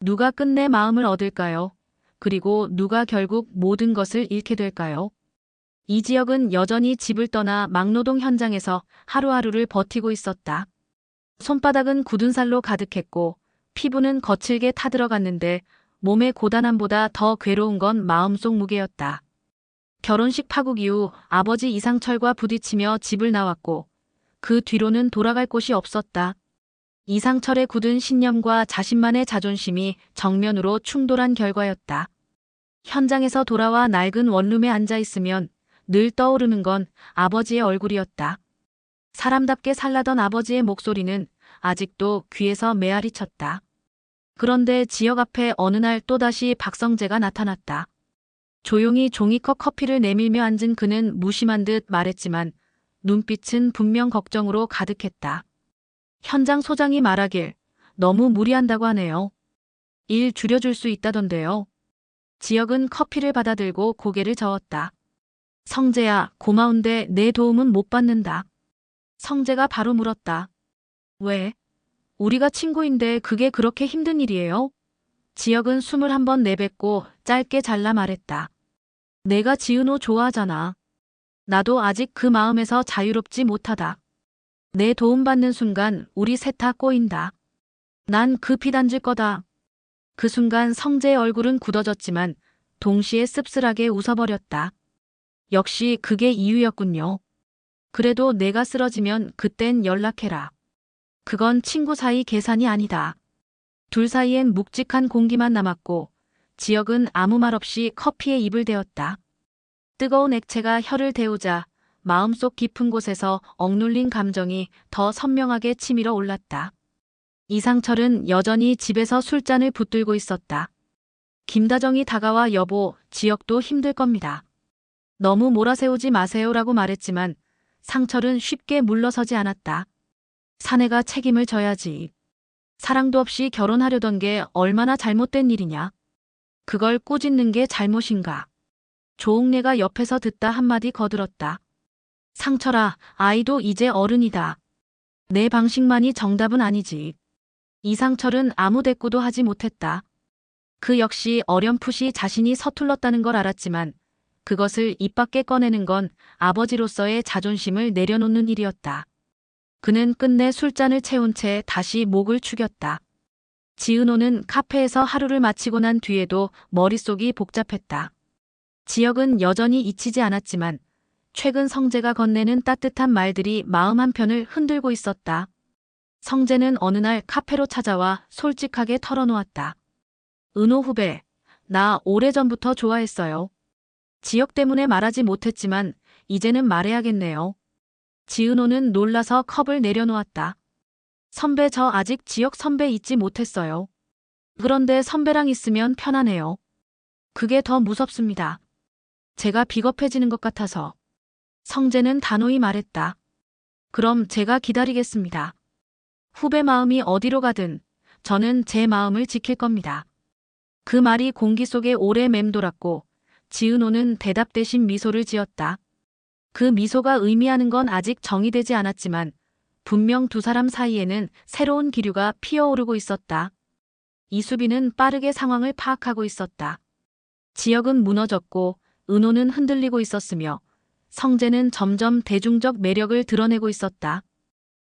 누가 끝내 마음을 얻을까요? 그리고 누가 결국 모든 것을 잃게 될까요? 이 지역은 여전히 집을 떠나 막노동 현장에서 하루하루를 버티고 있었다. 손바닥은 굳은 살로 가득했고 피부는 거칠게 타들어갔는데 몸의 고단함보다 더 괴로운 건 마음속 무게였다. 결혼식 파국 이후 아버지 이상철과 부딪히며 집을 나왔고 그 뒤로는 돌아갈 곳이 없었다. 이상철의 굳은 신념과 자신만의 자존심이 정면으로 충돌한 결과였다. 현장에서 돌아와 낡은 원룸에 앉아 있으면 늘 떠오르는 건 아버지의 얼굴이었다. 사람답게 살라던 아버지의 목소리는 아직도 귀에서 메아리 쳤다. 그런데 지역 앞에 어느 날 또다시 박성재가 나타났다. 조용히 종이컵 커피를 내밀며 앉은 그는 무심한 듯 말했지만 눈빛은 분명 걱정으로 가득했다. 현장 소장이 말하길 너무 무리한다고 하네요. 일 줄여줄 수 있다던데요. 지역은 커피를 받아들고 고개를 저었다. 성재야, 고마운데 내 도움은 못 받는다. 성재가 바로 물었다. 왜? 우리가 친구인데 그게 그렇게 힘든 일이에요? 지역은 숨을 한번 내뱉고 짧게 잘라 말했다. 내가 지은호 좋아하잖아. 나도 아직 그 마음에서 자유롭지 못하다. 내 도움받는 순간 우리 셋 다 꼬인다. 난 그 빚 안 질 거다. 그 순간 성재의 얼굴은 굳어졌지만 동시에 씁쓸하게 웃어버렸다. 역시 그게 이유였군요. 그래도 내가 쓰러지면 그땐 연락해라. 그건 친구 사이 계산이 아니다. 둘 사이엔 묵직한 공기만 남았고 지역은 아무 말 없이 커피에 입을 대었다. 뜨거운 액체가 혀를 데우자 마음속 깊은 곳에서 억눌린 감정이 더 선명하게 치밀어 올랐다. 이상철은 여전히 집에서 술잔을 붙들고 있었다. 김다정이 다가와 여보, 지역도 힘들 겁니다. 너무 몰아세우지 마세요라고 말했지만 상철은 쉽게 물러서지 않았다. 사내가 책임을 져야지. 사랑도 없이 결혼하려던 게 얼마나 잘못된 일이냐. 그걸 꾸짖는 게 잘못인가. 조옥래가 옆에서 듣다 한마디 거들었다. 상철아, 아이도 이제 어른이다. 내 방식만이 정답은 아니지. 이상철은 아무 대꾸도 하지 못했다. 그 역시 어렴풋이 자신이 서툴렀다는 걸 알았지만 그것을 입 밖에 꺼내는 건 아버지로서의 자존심을 내려놓는 일이었다. 그는 끝내 술잔을 채운 채 다시 목을 축였다. 지은호는 카페에서 하루를 마치고 난 뒤에도 머릿속이 복잡했다. 지역은 여전히 잊히지 않았지만 최근 성재가 건네는 따뜻한 말들이 마음 한편을 흔들고 있었다. 성재는 어느 날 카페로 찾아와 솔직하게 털어놓았다. 은호 후배, 나 오래전부터 좋아했어요. 지역 때문에 말하지 못했지만 이제는 말해야겠네요. 지은호는 놀라서 컵을 내려놓았다. 선배, 저 아직 지역 선배 잊지 못했어요. 그런데 선배랑 있으면 편하네요. 그게 더 무섭습니다. 제가 비겁해지는 것 같아서. 성재는 단호히 말했다. 그럼 제가 기다리겠습니다. 후배 마음이 어디로 가든 저는 제 마음을 지킬 겁니다. 그 말이 공기 속에 오래 맴돌았고 지은호는 대답 대신 미소를 지었다. 그 미소가 의미하는 건 아직 정의되지 않았지만 분명 두 사람 사이에는 새로운 기류가 피어오르고 있었다. 이수빈은 빠르게 상황을 파악하고 있었다. 지역은 무너졌고 은호는 흔들리고 있었으며 성재는 점점 대중적 매력을 드러내고 있었다.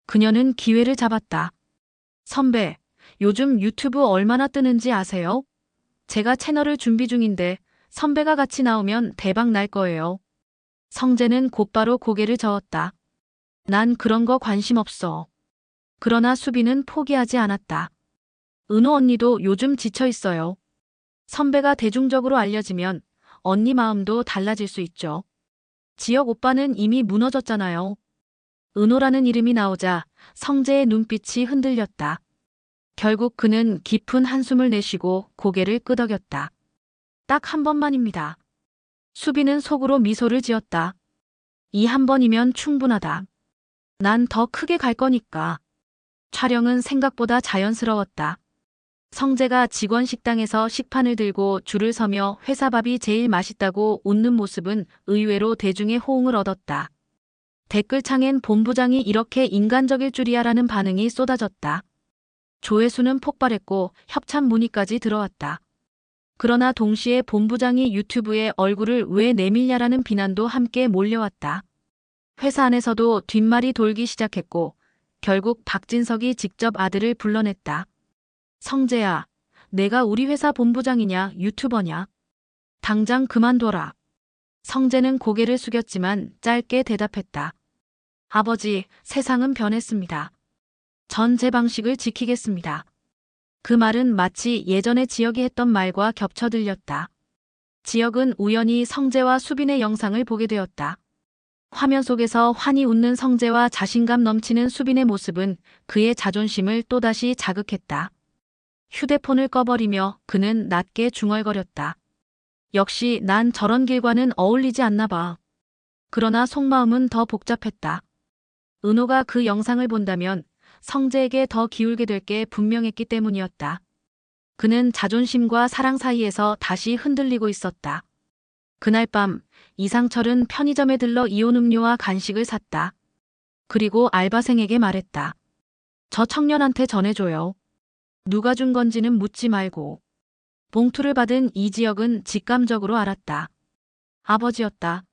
그녀는 기회를 잡았다. 선배, 요즘 유튜브 얼마나 뜨는지 아세요? 제가 채널을 준비 중인데 선배가 같이 나오면 대박 날 거예요. 성재는 곧바로 고개를 저었다. 난 그런 거 관심 없어. 그러나 수빈은 포기하지 않았다. 은호 언니도 요즘 지쳐 있어요. 선배가 대중적으로 알려지면 언니 마음도 달라질 수 있죠. 지역 오빠는 이미 무너졌잖아요. 은호라는 이름이 나오자 성재의 눈빛이 흔들렸다. 결국 그는 깊은 한숨을 내쉬고 고개를 끄덕였다. 딱 한 번만입니다. 수빈은 속으로 미소를 지었다. 이 한 번이면 충분하다. 난 더 크게 갈 거니까. 촬영은 생각보다 자연스러웠다. 성재가 직원 식당에서 식판을 들고 줄을 서며 회사 밥이 제일 맛있다고 웃는 모습은 의외로 대중의 호응을 얻었다. 댓글창엔 본부장이 이렇게 인간적일 줄이야라는 반응이 쏟아졌다. 조회수는 폭발했고 협찬 문의까지 들어왔다. 그러나 동시에 본부장이 유튜브에 얼굴을 왜 내밀냐라는 비난도 함께 몰려왔다. 회사 안에서도 뒷말이 돌기 시작했고 결국 박진석이 직접 아들을 불러냈다. 성재야, 내가 우리 회사 본부장이냐 유튜버냐? 당장 그만둬라. 성재는 고개를 숙였지만 짧게 대답했다. 아버지, 세상은 변했습니다. 전 제 방식을 지키겠습니다. 그 말은 마치 예전에 지혁이 했던 말과 겹쳐 들렸다. 지혁은 우연히 성재와 수빈의 영상을 보게 되었다. 화면 속에서 환히 웃는 성재와 자신감 넘치는 수빈의 모습은 그의 자존심을 또다시 자극했다. 휴대폰을 꺼버리며 그는 낮게 중얼거렸다. 역시 난 저런 길과는 어울리지 않나 봐. 그러나 속마음은 더 복잡했다. 은호가 그 영상을 본다면 성재에게 더 기울게 될 게 분명했기 때문이었다. 그는 자존심과 사랑 사이에서 다시 흔들리고 있었다. 그날 밤 이상철은 편의점에 들러 이온 음료와 간식을 샀다. 그리고 알바생에게 말했다. 저 청년한테 전해줘요. 누가 준 건지는 묻지 말고. 봉투를 받은 이지혁은 직감적으로 알았다. 아버지였다.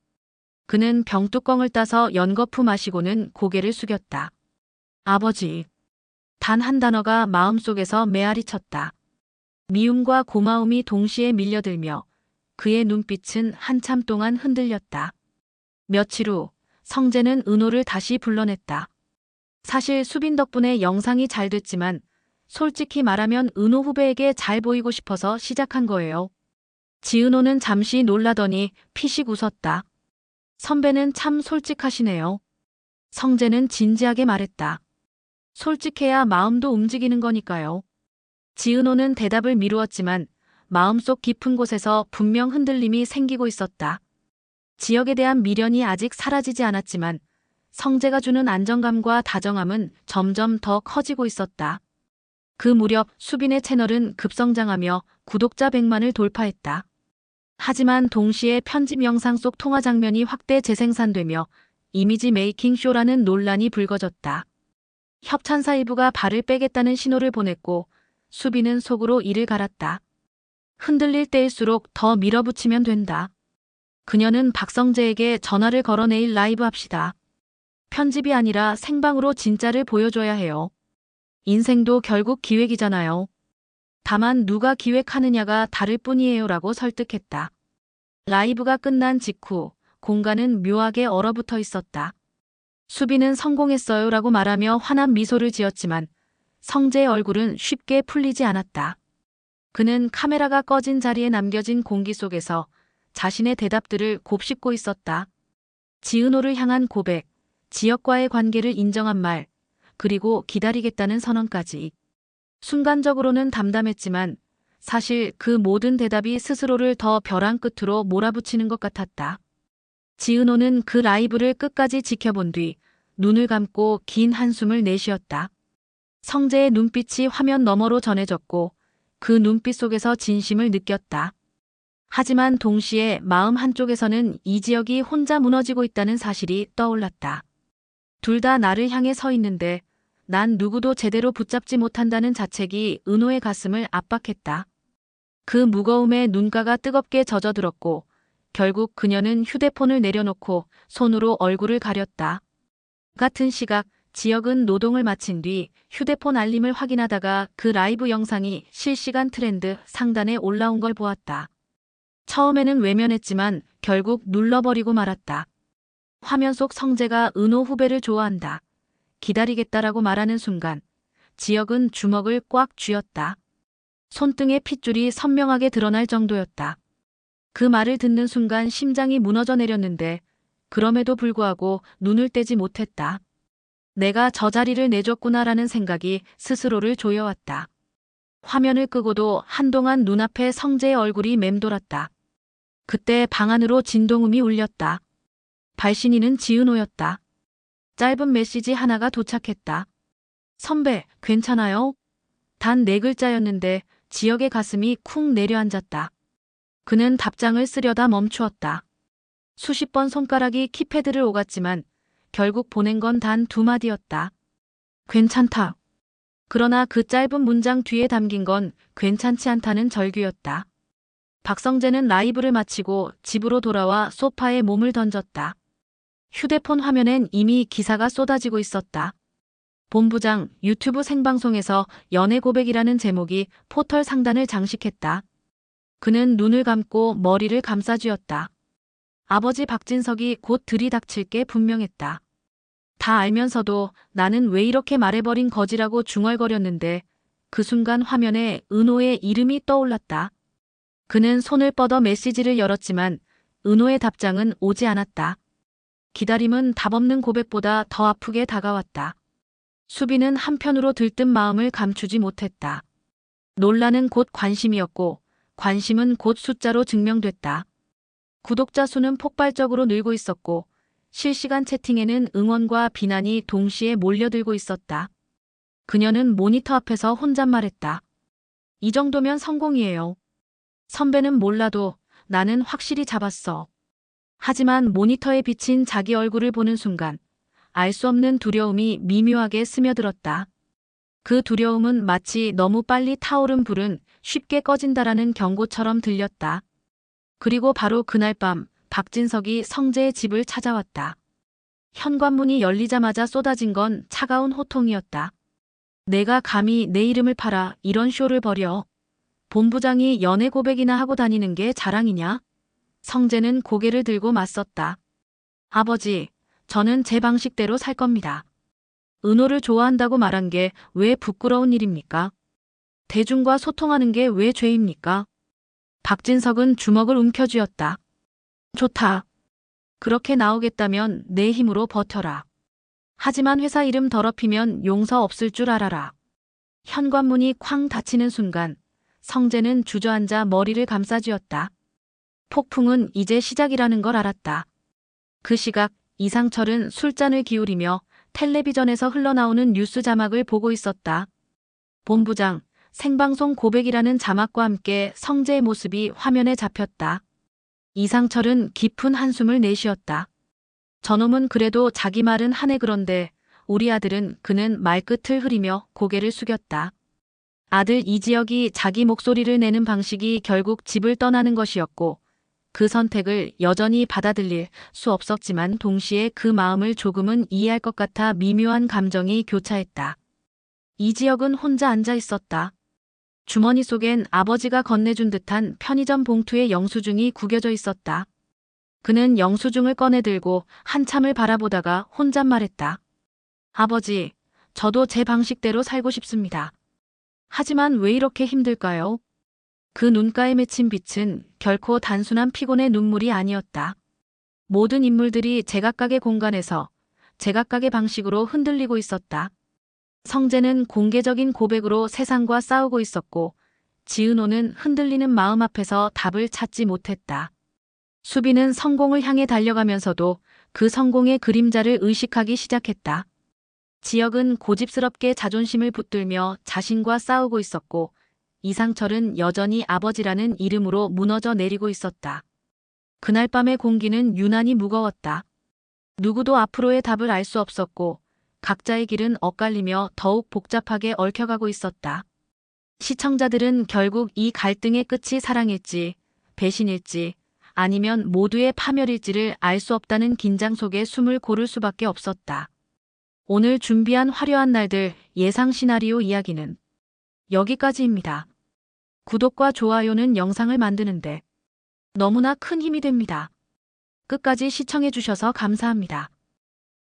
그는 병뚜껑을 따서 연거푸 마시고는 고개를 숙였다. 아버지. 단 한 단어가 마음속에서 메아리 쳤다. 미움과 고마움이 동시에 밀려들며 그의 눈빛은 한참 동안 흔들렸다. 며칠 후 성재는 은호를 다시 불러냈다. 사실 수빈 덕분에 영상이 잘 됐지만 솔직히 말하면 은호 후배에게 잘 보이고 싶어서 시작한 거예요. 지은호는 잠시 놀라더니 피식 웃었다. 선배는 참 솔직하시네요. 성재는 진지하게 말했다. 솔직해야 마음도 움직이는 거니까요. 지은호는 대답을 미루었지만 마음속 깊은 곳에서 분명 흔들림이 생기고 있었다. 지역에 대한 미련이 아직 사라지지 않았지만 성재가 주는 안정감과 다정함은 점점 더 커지고 있었다. 그 무렵 수빈의 채널은 급성장하며 구독자 100만을 돌파했다. 하지만 동시에 편집 영상 속 통화 장면이 확대 재생산되며 이미지 메이킹 쇼라는 논란이 불거졌다. 협찬사 일부가 발을 빼겠다는 신호를 보냈고 수빈은 속으로 이를 갈았다. 흔들릴 때일수록 더 밀어붙이면 된다. 그녀는 박성재에게 전화를 걸어 내일 라이브 합시다. 편집이 아니라 생방으로 진짜를 보여줘야 해요. 인생도 결국 기획이잖아요. 다만 누가 기획하느냐가 다를 뿐이에요 라고 설득했다. 라이브가 끝난 직후 공간은 묘하게 얼어붙어 있었다. 수빈은 성공했어요 라고 말하며 환한 미소를 지었지만 성재의 얼굴은 쉽게 풀리지 않았다. 그는 카메라가 꺼진 자리에 남겨진 공기 속에서 자신의 대답들을 곱씹고 있었다. 지은호를 향한 고백, 지역과의 관계를 인정한 말, 그리고 기다리겠다는 선언까지. 순간적으로는 담담했지만 사실 그 모든 대답이 스스로를 더 벼랑 끝으로 몰아붙이는 것 같았다. 지은호는 그 라이브를 끝까지 지켜본 뒤 눈을 감고 긴 한숨을 내쉬었다. 성재의 눈빛이 화면 너머로 전해졌고 그 눈빛 속에서 진심을 느꼈다. 하지만 동시에 마음 한쪽에서는 이지혁이 혼자 무너지고 있다는 사실이 떠올랐다. 둘 다 나를 향해 서 있는데 난 누구도 제대로 붙잡지 못한다는 자책이 은호의 가슴을 압박했다. 그 무거움에 눈가가 뜨겁게 젖어들었고 결국 그녀는 휴대폰을 내려놓고 손으로 얼굴을 가렸다. 같은 시각 지혁은 노동을 마친 뒤 휴대폰 알림을 확인하다가 그 라이브 영상이 실시간 트렌드 상단에 올라온 걸 보았다. 처음에는 외면했지만 결국 눌러버리고 말았다. 화면 속 성재가 은호 후배를 좋아한다. 기다리겠다라고 말하는 순간 지혁은 주먹을 꽉 쥐었다. 손등의 핏줄이 선명하게 드러날 정도였다. 그 말을 듣는 순간 심장이 무너져 내렸는데 그럼에도 불구하고 눈을 떼지 못했다. 내가 저 자리를 내줬구나라는 생각이 스스로를 조여왔다. 화면을 끄고도 한동안 눈앞에 성재의 얼굴이 맴돌았다. 그때 방 안으로 진동음이 울렸다. 발신인은 지은호였다. 짧은 메시지 하나가 도착했다. 선배, 괜찮아요? 단 4글자였는데 지혁의 가슴이 쿵 내려앉았다. 그는 답장을 쓰려다 멈추었다. 수십 번 손가락이 키패드를 오갔지만 결국 보낸 건 단 2마디였다. 괜찮다. 그러나 그 짧은 문장 뒤에 담긴 건 괜찮지 않다는 절규였다. 박성재는 라이브를 마치고 집으로 돌아와 소파에 몸을 던졌다. 휴대폰 화면엔 이미 기사가 쏟아지고 있었다. 본부장 유튜브 생방송에서 연애 고백이라는 제목이 포털 상단을 장식했다. 그는 눈을 감고 머리를 감싸쥐었다. 아버지 박진석이 곧 들이닥칠 게 분명했다. 다 알면서도 나는 왜 이렇게 말해버린 거지라고 중얼거렸는데 그 순간 화면에 은호의 이름이 떠올랐다. 그는 손을 뻗어 메시지를 열었지만 은호의 답장은 오지 않았다. 기다림은 답없는 고백보다 더 아프게 다가왔다. 수빈은 한편으로 들뜬 마음을 감추지 못했다. 논란은 곧 관심이었고 관심은 곧 숫자로 증명됐다. 구독자 수는 폭발적으로 늘고 있었고 실시간 채팅에는 응원과 비난이 동시에 몰려들고 있었다. 그녀는 모니터 앞에서 혼잣말했다. 이 정도면 성공이에요. 선배는 몰라도 나는 확실히 잡았어. 하지만 모니터에 비친 자기 얼굴을 보는 순간 알 수 없는 두려움이 미묘하게 스며들었다. 그 두려움은 마치 너무 빨리 타오른 불은 쉽게 꺼진다라는 경고처럼 들렸다. 그리고 바로 그날 밤 박진석이 성재의 집을 찾아왔다. 현관문이 열리자마자 쏟아진 건 차가운 호통이었다. 내가 감히 내 이름을 팔아 이런 쇼를 벌여. 본부장이 연애 고백이나 하고 다니는 게 자랑이냐? 성재는 고개를 들고 맞섰다. 아버지, 저는 제 방식대로 살 겁니다. 은호를 좋아한다고 말한 게 왜 부끄러운 일입니까? 대중과 소통하는 게 왜 죄입니까? 박진석은 주먹을 움켜쥐었다. 좋다. 그렇게 나오겠다면 내 힘으로 버텨라. 하지만 회사 이름 더럽히면 용서 없을 줄 알아라. 현관문이 쾅 닫히는 순간 성재는 주저앉아 머리를 감싸쥐었다. 폭풍은 이제 시작이라는 걸 알았다. 그 시각 이상철은 술잔을 기울이며 텔레비전에서 흘러나오는 뉴스 자막을 보고 있었다. 본부장, 생방송 고백이라는 자막과 함께 성재의 모습이 화면에 잡혔다. 이상철은 깊은 한숨을 내쉬었다. 저놈은 그래도 자기 말은 하네. 그런데 우리 아들은 그는 말끝을 흐리며 고개를 숙였다. 아들 이지혁이 자기 목소리를 내는 방식이 결국 집을 떠나는 것이었고 그 선택을 여전히 받아들일 수 없었지만 동시에 그 마음을 조금은 이해할 것 같아 미묘한 감정이 교차했다. 이지혁은 혼자 앉아 있었다. 주머니 속엔 아버지가 건네준 듯한 편의점 봉투에 영수증이 구겨져 있었다. 그는 영수증을 꺼내 들고 한참을 바라보다가 혼잣말했다. 아버지, 저도 제 방식대로 살고 싶습니다. 하지만 왜 이렇게 힘들까요? 그 눈가에 맺힌 빛은 결코 단순한 피곤의 눈물이 아니었다. 모든 인물들이 제각각의 공간에서 제각각의 방식으로 흔들리고 있었다. 성재는 공개적인 고백으로 세상과 싸우고 있었고 지은호는 흔들리는 마음 앞에서 답을 찾지 못했다. 수빈은 성공을 향해 달려가면서도 그 성공의 그림자를 의식하기 시작했다. 지혁은 고집스럽게 자존심을 붙들며 자신과 싸우고 있었고 이상철은 여전히 아버지라는 이름으로 무너져 내리고 있었다. 그날 밤의 공기는 유난히 무거웠다. 누구도 앞으로의 답을 알 수 없었고 각자의 길은 엇갈리며 더욱 복잡하게 얽혀가고 있었다. 시청자들은 결국 이 갈등의 끝이 사랑일지, 배신일지, 아니면 모두의 파멸일지를 알 수 없다는 긴장 속에 숨을 고를 수밖에 없었다. 오늘 준비한 화려한 날들 예상 시나리오 이야기는 여기까지입니다. 구독과 좋아요는 영상을 만드는데 너무나 큰 힘이 됩니다. 끝까지 시청해주셔서 감사합니다.